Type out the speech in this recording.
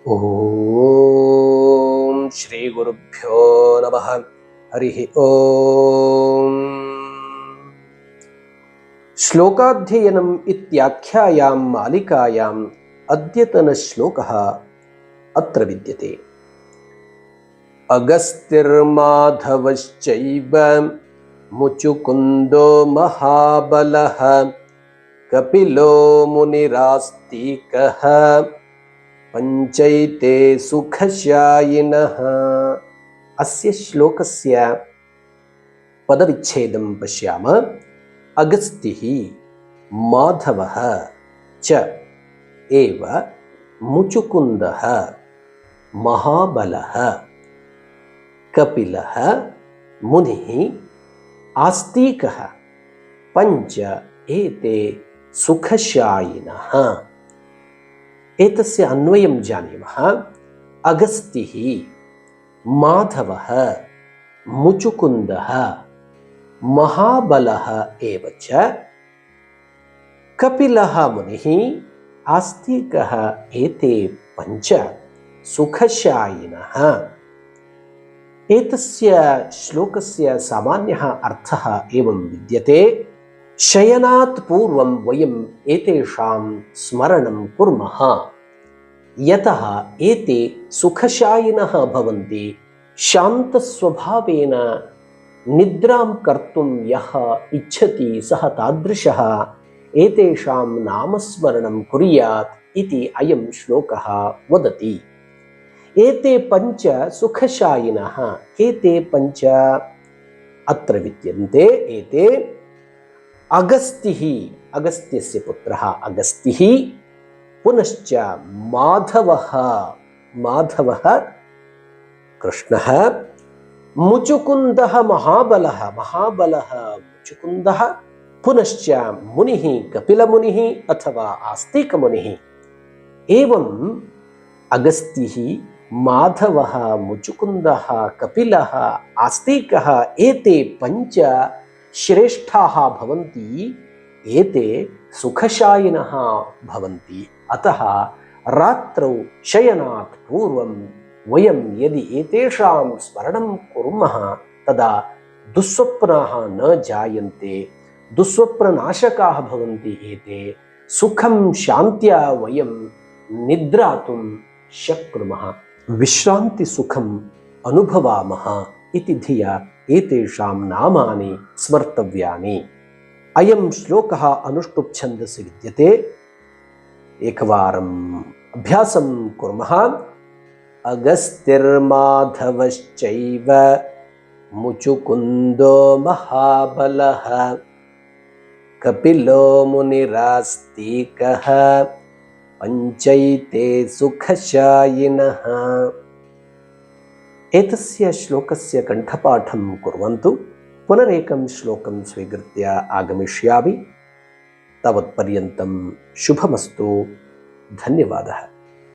ಓಂ ಶ್ರೀ ಗುರುಭ್ಯೋ ನಮಃ. ಹರಿ ಓಂ. ಶ್ಲೋಕಾಧ್ಯಯನಂ ಇತ್ಯಾಖ್ಯಾಯಾಂ ಮಾಲಿಕಾಯಾಂ ಅದ್ಯತನ ಶ್ಲೋಕಃ ಅತ್ರ ವಿದ್ಯತೆ. ಅಗಸ್ತ್ಯರ್ಮಾಧವಶ್ಚೈವ ಮುಚುಕುಂದೋ ಮಹಾಬಲಃ ಕಪಿಲೋ ಮುನಿರಾಸ್ತಿಕಃ ಪಂಚೈತೆ ಸುಖಶಾಯಿನಃ. ಅಸ್ಯ ಶ್ಲೋಕಸ್ಯ ಪದವಿಚ್ಛೇದಂ ಪಶ್ಯಾಮ. ಅಗಸ್ತ್ಯಃ ಮಾಧವಃ ಚ ಏವ ಮುಚುಕುಂದಃ ಮಹಾಬಲಃ ಕಪಿಲಃ ಮುನಿಃ ಆಸ್ತಿಕಃ ಪಂಚ ಏತೆ ಸುಖಶಾಯಿನಃ. एतस्य अन्वयं जानीमः. अगस्त्यः माधवः मुचुकुन्दः महाबलः एव च कपिलः मुनिः आस्तिकः एते पञ्च सुखशायिनः. एतस्य श्लोकस्य सामान्यः अर्थः एवं विद्यते. शयनात् पूर्वं वयम् एतेषां स्मरणं कुर्मः, यतः एते सुखशायिनः भवन्ति. शान्तस्वभावेन निद्रां कर्तुं यः इच्छति सः तादृशः एतेषां नामस्मरणं कुर्यात् इति अयं श्लोकः वदति. एते पञ्च सुखशायिनः. एते पञ्च अत्र विद्यन्ते. एते अगस्त्यः, अगस्त्यस्य पुत्रः अगस्त्यः, पुनश्च माधवः, माधवः कृष्णः, मुचुकुन्दः महाबलः, महाबलः मुचुकुन्दः, पुनश्च मुनिः कपिलमुनिः अथवा आस्तिकमुनिः. एवम् अगस्त्यः, माधवः, मुचुकुन्दः, कपिलः, आस्तिकः एते पञ्च श्रेष्ठाः भवन्ति. एते सुखशायिनः भवन्ति. अतः रात्रौ शयनात् पूर्वं वयं यदि एतेषां स्मरणं कुर्मः तदा दुःस्वप्नाः न जायन्ते, दुःस्वप्ननाशकाः भवन्ति. एते सुखं शान्त्या वयं निद्रातुं शक्नुमः, विश्रान्तिसुखम् अनुभवामः इति धिया एतेषां नामानि स्मर्तव्यानि. अयं श्लोकः अनुष्टुप् छन्दसि विद्यते. एकवारम् अभ्यासं कुर्मः. अगस्त्युर्माधवश्चैव मुचुकुन्दो महाबलः कपिलो मुनिरास्तिकः पञ्चैते सुखशायिनः. एतस्य श्लोकस्य कण्ठपाठं कुर्वन्तु. पुनरेकं श्लोकं स्वीकृत्य आगमिष्यामि. तावत्पर्यन्तं शुभमस्तु. धन्यवादः.